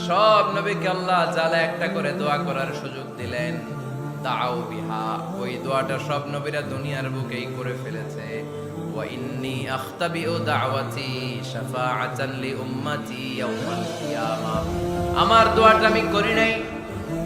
সব নবীকে আল্লাহ তাআলা একটা করে দোয়া করার সুযোগ দিলেন। দাও বিহা, ওই দোয়াটা সব নবীরা দুনিয়ার বুকেই করে ফেলেছে। ওয়া ইন্নী আখতাবিউ দাওয়াতি শাফাআতান লি উম্মতি ইয়াউমাল কিয়ামাহ। আমার দোয়াটা আমি করি নাই,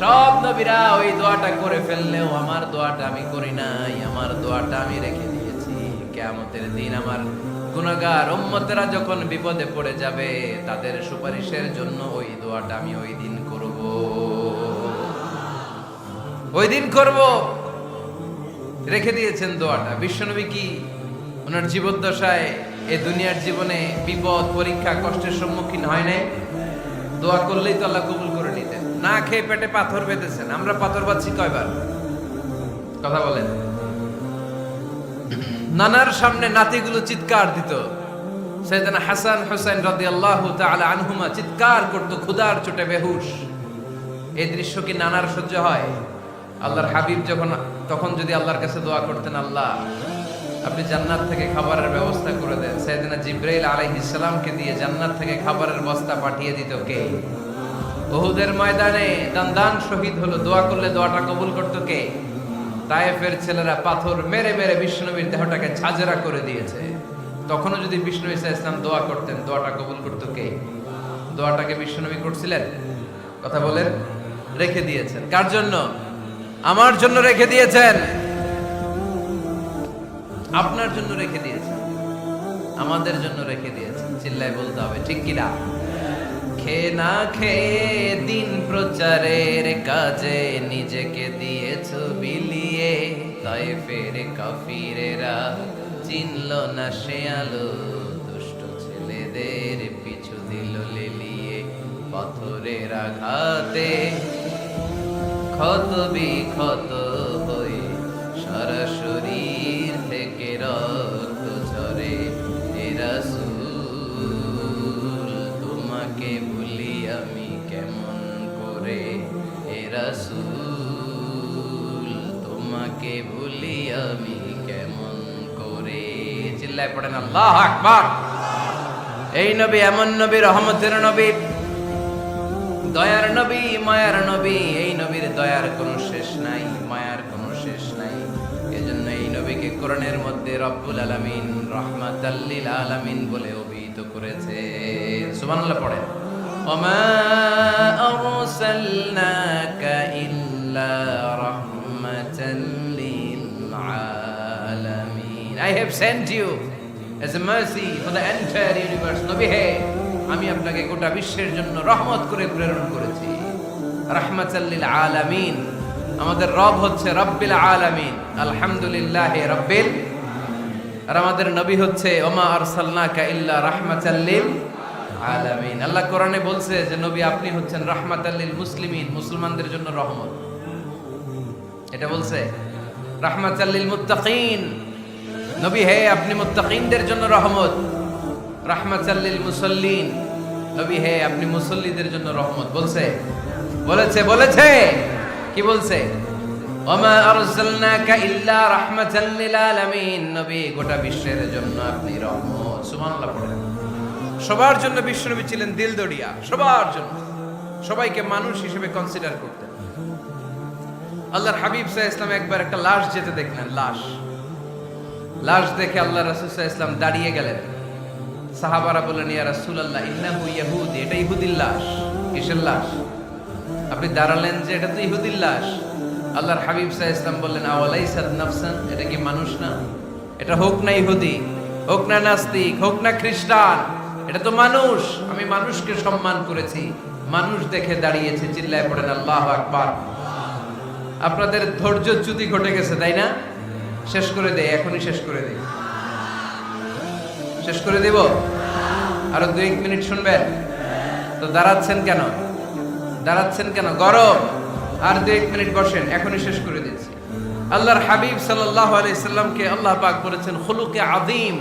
সব নবীরা ওই দোয়াটা করে ফেললেও আমার দোয়াটা আমি করি নাই। আমার দোয়াটা আমি রেখে দিয়েছি, কিয়ামতের দিন আমার গুনাহগার উম্মতেরা যখন বিপদে পড়ে যাবে তাদের সুপারিশের জন্য ওই দোয়াটা আমি ওই দিন করব, ওই দিন করব। রেখে দিয়েছেন দোয়াটা। বিশ্বনবী কি ওনার জীবদ্দশায় এই দুনিয়ার জীবনে বিপদ পরীক্ষা কষ্টের সম্মুখীন হয় নাই? দোয়া করলেই তো আল্লাহ কবুল করে নিতেন। না খেয়ে পেটে পাথর বেঁধেছেন, আমরা পাথর বাঁধছি কয়বার? কথা বলেন। নানার সামনে নাতিগুলো চিৎকার দিত, সাইয়েদনা হাসান হুসাইন রাদিয়াল্লাহু তাআলা আনহুমা চিৎকার করত, ক্ষুধার চোটে বেহুশ। এই দৃশ্য কি নানার সহ্য হয়? আল্লাহর হাবিব তখন যদি আল্লাহর কাছে দোয়া করতেন, আল্লাহ আপনি জান্নাত থেকে খাবারের ব্যবস্থা করে দেন, সাইয়েদনা জিবরাইল আলাইহিস সালামকে দিয়ে জান্নাত থেকে খাবারের বস্তা পাঠিয়ে দিত কে? উহুদের ময়দানে দান শহীদ হলো, দোয়া করলে দোয়াটা কবুল করত কে? তায়েফের ছেলেরা পাথর মেরে মেরে বিষ্ণুনবীর দেহটাকে ঝাঁঝরা করে দিয়েছে। তখনও যদি বিষ্ণু ঈসা ইসলাম দোয়া করতেন, দোয়াটা কবুল করতো কে? দোয়াটাকে বিষ্ণুনবী করছিলেন? কথা বলেন। রেখে দিয়েছেন কার জন্য? আমার জন্য রেখে দিয়েছেন, আপনার জন্য রেখে দিয়েছেন, আমাদের জন্য রেখে দিয়েছেন। চিল্লায় বলতে হবে ঠিক কিনা? খেয়ে না খেয়ে দিন প্রচারের কাজে নিজেকে দিয়েছ বিলিয়ে, তায়েফের কাফিরেরা চিনল না সে আলো, দুষ্ট ছেলেদের পিছু দিল লেলিয়ে, পাথরের আঘাতে ক্ষত বিক্ষত হয়ে সারা শরীর থেকে রক্ত ঝরে। এ রাসূল তোমাকে ভুলি আমি কেমন করে, এ রাসূল তোমাকে ভুলি আমি কেমন করে। চিল্লায় পড়েন আল্লাহু আকবার। এই নবী এমন নবী, রহমতের নবী, দয়ার নবী, মায়ার নবী। এই নবীর দয়ার কোনো শেষ নাই, মায়ার কোনো শেষ নাই। এজন্য এই নবীকে কোরআনের মধ্যে রব্বুল আলামিন রাহমাতাল লিল আলামিন বলে অভিহিত করেছে। সুবহানাল্লাহ পড়েন। ওমা আরসালনাকা ইল্লা রাহমাতাল লিল আলামিন। I have sent you as a mercy for the entire universe. নবী হে, আমি আপনাকে গোটা বিশ্বের জন্য রহমত করে প্রেরণ করেছি। রাহমাতাল লিল আলামিন। আমাদের রব হচ্ছে রব্বিল আলামিন, আলহামদুলিল্লাহি রাব্বিল। আর আমাদের নবী হচ্ছে ওমা আরসালনাকা ইল্লা রাহমাতাল লিল আলামিন। আল্লাহ কোরআনে বলছে যে নবী আপনি হচ্ছেন রাহমাতাল লিল মুসলিমিন, মুসলমানদের জন্য রহমত। এটা বলছে রাহমাতাল লিল মুত্তাকিন। নবী হে, আপনি মুত্তাকিনদের জন্য রহমত। রাহমাতাল লিল মুসাল্লিন। নবী হে, আপনি মুসল্লিদের জন্য রহমত। বলছে বলেছে কি বলছে? ওমা আরসালনাকা ইল্লা রাহমাতাল লিল আলামিন। নবী গোটা বিশ্বের জন্য আপনি রহমত। সুবহানাল্লাহ পড়েন। সবার জন্য বিশ্বনবী ছিলেন দিলদরিয়া, সবার জন্য, সবাইকে মানুষ হিসেবে কনসিডার করতেন। আল্লাহর হাবিব সাল্লাল্লাহু আলাইহি ওয়াসাল্লাম একবার একটা লাশ যেতে দেখলেন। লাশ দেখে আল্লাহ রাসূল সাল্লাল্লাহু আলাইহি ওয়াসাল্লাম দাঁড়িয়ে গেলেন। সাহাবারা বললেন, ইয়া রাসূলুল্লাহ ইন্নাহু ইয়াহুদি। এটা ইহুদির লাশ। কিসের লাশ? আপনি দাঁড়ালেন যে এটা তো ইহুদির লাশ। আল্লাহর হাবিব সাল্লাল্লাহু আলাইহি ওয়াসাল্লাম বললেন, আওয়ালাইসাত নাফসান। এটা কি মানুষ না? এটা হোক না ইহুদি, হোক না নাস্তিক, হোক না খ্রিস্টান, এটা তো মানুষ। আমি মানুষকে সম্মান করেছি, মানুষ দেখে দাঁড়িয়েছি। চিল্লায় পড়েন আল্লাহু আকবার। আপনাদের ধৈর্যচ্যুতি ঘটে গেছে, তাই না? শেষ করে দেই, এখনই শেষ করে দেই। শেষ করে দেব? আরো 2 মিনিট শুনবেন তো? দাঁড়াচ্ছেন কেন? গরম। আর 2 মিনিট বসেন, এখনই শেষ করে দিচ্ছি। আল্লাহর হাবিব সাল্লাল্লাহু আলাইহি সাল্লামকে আল্লাহ পাক বলেছেন খুলুকে আযীম।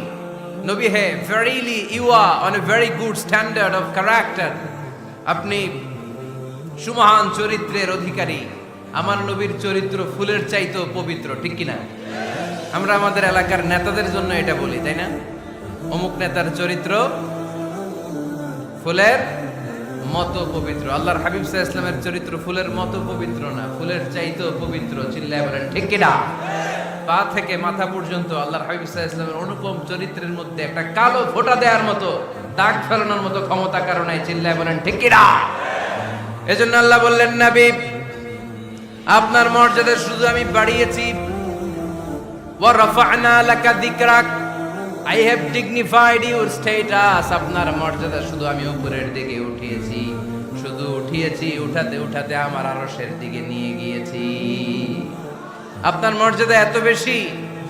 নবী হে, verily you are on a very good standard of character. আপনি সুমহান চরিত্রের অধিকারী। আমার নবীর চরিত্র ফুলের চাইতেও পবিত্র, ঠিক কিনা? আমরা আমাদের এলাকার নেতাদের জন্য এটা বলি, তাই না? অমুক নেতার চরিত্র ফুলের মতো পবিত্র। আল্লাহর হাবিব সাল্লাল্লাহু আলাইহি ওয়াসাল্লামের চরিত্র ফুলের মতো পবিত্র না, ফুলের চাইতেও পবিত্র। চিল্লায় বলেন ঠিক কিনা? পা থেকে মাথা পর্যন্ত আল্লাহর হাবিব সাল্লাল্লাহু আলাইহি ওয়াসাল্লামের অনুপম চরিত্রের মধ্যে একটা কালো ফোঁটা দেওয়ার মতো, দাগ ফেলানোর মতো ক্ষমতা কারো নাই। চিল্লায় বলেন ঠিক কিনা? এজন্য আল্লাহ বললেন, নবী আপনার মর্যাদা শুধু আমি বাড়িয়েছি, ওয়া রাফা'না লাকা যিকরাক, I have dignified your status. আপনার মর্যাদা শুধু আমি উপরের দিকে উঠিয়েছি, শুধু উঠিয়েছি, উঠাতে উঠাতে আমার আরশের দিকে নিয়ে গিয়েছি। আপনার মর্যাদা এত বেশি,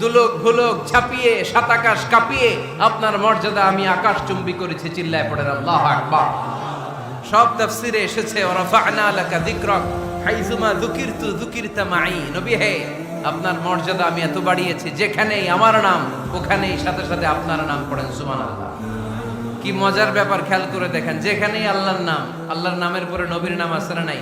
দুলোক ভুলোক ছাপিয়ে, সাত আকাশ কাঁপিয়ে আপনার মর্যাদা আমি আকাশ চুম্বি করেছি। চিল্লায় পড়েন আল্লাহু আকবার। সব তাফসিরে এসেছে, ওয়া রাফা'না লাকা যিকরাক হাইসুমা যুকিরতু যুকিরতা মাই। নবী হে, আপনার মর্যাদা আমি এত বাড়িয়েছি, যেখানেই আমার নাম ওখানেই সাথে সাথে আপনার নাম। পড়েন সুবহানাল্লাহ। কি মজার ব্যাপার, খেয়াল করে দেখেন, যেখানেই আল্লাহর নাম, আল্লাহর নামের পরে নবীর নাম আছে না নাই?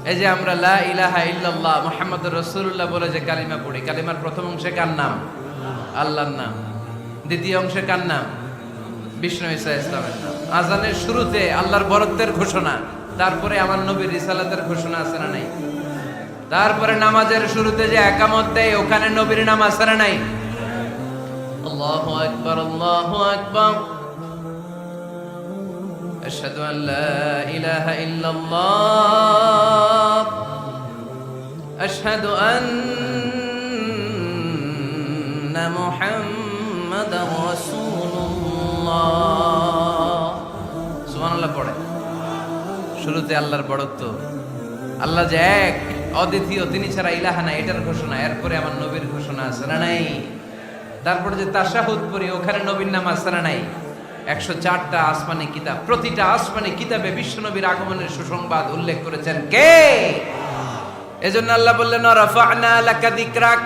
এই যে আমরা লা ইলাহা ইল্লাল্লাহ মুহাম্মাদুর রাসূলুল্লাহ বলে যে কালিমা পড়ি, কালিমার প্রথম অংশে কার নাম? আল্লাহর নাম। দ্বিতীয় অংশে কার নাম? বিষ্ণু ঈসা ইসলামের নাম। আজানের শুরুতে আল্লাহর বরত্বের ঘোষণা, তারপরে আমার নবীর রিসালাতের ঘোষণা আছে না নাই? তারপরে নামাজের শুরুতে যে একামত দেয়, ওখানে নবীর নাম আছে না নাই? আল্লাহু আকবার, আল্লাহু আকবার, আশহাদু আন লা ইলাহা ইল্লাল্লাহ, আশহাদু আন্না মুহাম্মাদার রাসূলুল্লাহ। সুবহানাল্লাহ পড়ে। শুরুতে আল্লাহর বড়ত্ব, আল্লাহ যে এক, অদ্বিতীয়, তিনি ছাড়া ইলাহা নাই, এটার ঘোষণা। এরপরে আমার নবীর ঘোষণা আছে না নাই? তারপরে যে তাশাহুদ পড়ি, ওখানে নবীর নাম আছে না নাই? 104টা আসমানি কিতাব, প্রতিটা আসমানি কিতাবে বিশ্ব নবীর আগমনের সুসংবাদ উল্লেখ করেছেন কে? এজন্য আল্লাহ বললেন, রাফা'না লাকা যিকরাক,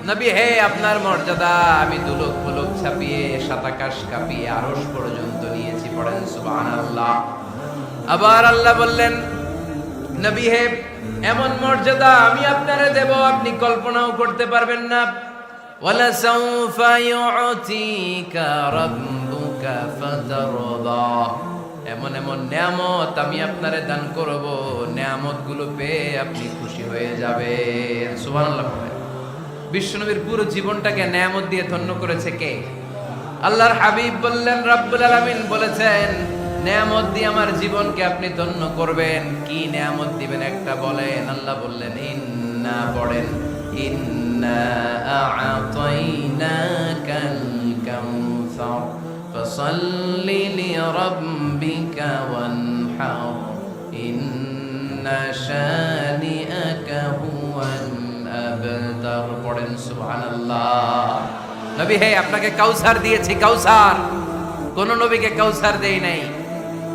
নবী হে, আপনার মর্যাদা আমি দুলোক পুলোক ছাপিয়ে, সাত আকাশ কাঁপিয়ে আরশ পর্যন্ত নিয়েছি। পড়েন সুবহানাল্লাহ। আবার আল্লাহ বললেন, নবী হে, এমন মর্যাদা আমি আপনারে দেব আপনি কল্পনাও করতে পারবেন না। ওয়ালা সাউফা ইউতিকা রাব্বুকা ফাতারদা, এমন এমন নিয়ামত আমি আপনারে দান করব, নিয়ামতগুলো পেয়ে আপনি খুশি হয়ে যাবেন। সুবহানাল্লাহ। বিশ্বনবীর পুরো জীবনটাকে নিয়ামত দিয়ে ধন্য করেছে কে? আল্লাহর হাবিব বললেন, রব্বুল আলামিন বলেছেন, নিয়ামত দিয়ে আমার জীবনকে আপনি ধন্য করবেন। কি নিয়ামত দিবেন একটা বলেন? আল্লাহ বললেন, ইন্না, পড়েন, ইন্না আ'তাইনাকাল কাউসার ফাসাল্লি লিরাব্বিকা ওয়ানহার ইন্না শানিআকা হুয়াল আবতার। পড়েন সুবহানাল্লাহ। নবী হে, আপনাকে কাউসার দিয়েছি, কাউসার। কোন নবীকে কাউসার দেই নাই।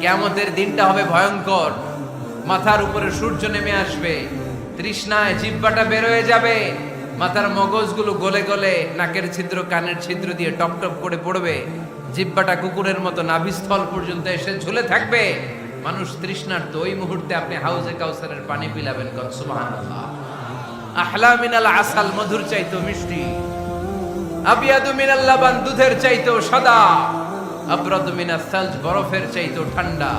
কিয়ামতের দিনটা হবে ভয়ঙ্কর, মাথার উপরে সূর্য নেমে আসবে, তৃষ্ণায় জিহ্বাটা বের হয়ে যাবে, মাথার মগজগুলো গলে গলে নাকের ছিদ্র কানের ছিদ্র দিয়ে টপ টপ করে পড়বে, জিহ্বাটা কুকুরের মতো নাভিস্থল পর্যন্ত এসে ঝুলে থাকবে। মানুষ তৃষ্ণার্ত, ওই মুহূর্তে আপনি হাউজে কাউসারের পানি পিলাবেন। কোন সুবহানাল্লাহ। আহলা মিনাল আসাল, মধুর চাইতো মিষ্টি, আবিয়াদু মিনাল লাবান, দুধের চাইতো সাদা, আবরাদু মিনাস সালজ, বরফের চাইতো ঠান্ডা।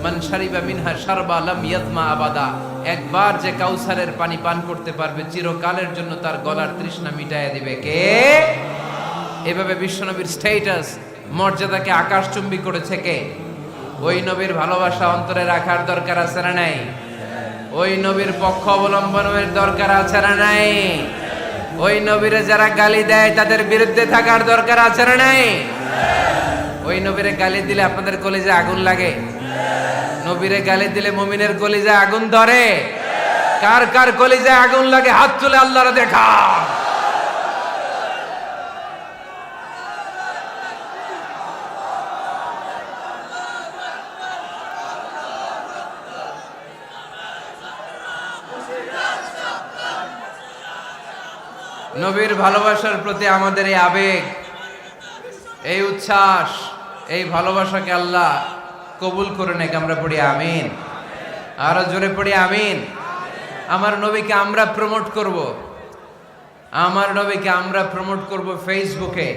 মান শারিবা মিনহা শারবা লাম ইয়াতমা আবাদা, একবার যে কাউসারের পানি পান করতে পারবে, চিরকালের জন্য তার গলার তৃষ্ণা মিটাইয়া দিবে কে? এভাবে বিশ্বনবীর স্ট্যাটাস, মর্যাদাকে আকাশচুম্বী করেছে কে? ওই নবীর ভালোবাসা অন্তরে রাখার দরকার আছে না নাই? ওই নবীর পক্ষ অবলম্বনের দরকার আছে না নাই? ওই নবীরে যারা গালি দেয় তাদের বিরুদ্ধে থাকার দরকার আছে না নাই? ওই নবীরে গালি দিলে আপনাদের কলিজা আগুন লাগে? নবীরে গালি দিলে মুমিনের কলিজা আগুন ধরে? কার কার কলিজা আগুন লাগে হাত তুলে আল্লাহরে দেখা। নবীর ভালোবাসার প্রতি আমাদের এই আবেগ, এই উচ্ছ্বাস, এই ভালোবাসাকে আল্লাহ কবুল করে নেক। আমরা পড়ি আমিন। আরো জোরে পড়ি আমিন। আমার নবীকে আমরা প্রমোট করব, আমার নবীকে আমরা প্রমোট করব ফেসবুকে,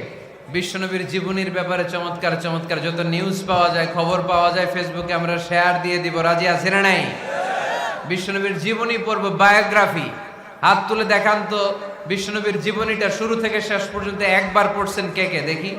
বিশ্বনবীর জীবনীর ব্যাপারে চমৎকার চমৎকার যত নিউজ পাওয়া যায়, খবর পাওয়া যায়, ফেসবুকে আমরা শেয়ার দিয়ে দিব। রাজি আছে না নাই? বিশ্বনবীর জীবনী পড়ব, বায়োগ্রাফি। হাত তুলে দেখান তো বিশ্বনবীর জীবনীটা শুরু থেকে শেষ পর্যন্ত একবার পড়ছেন কে কে, দেখি।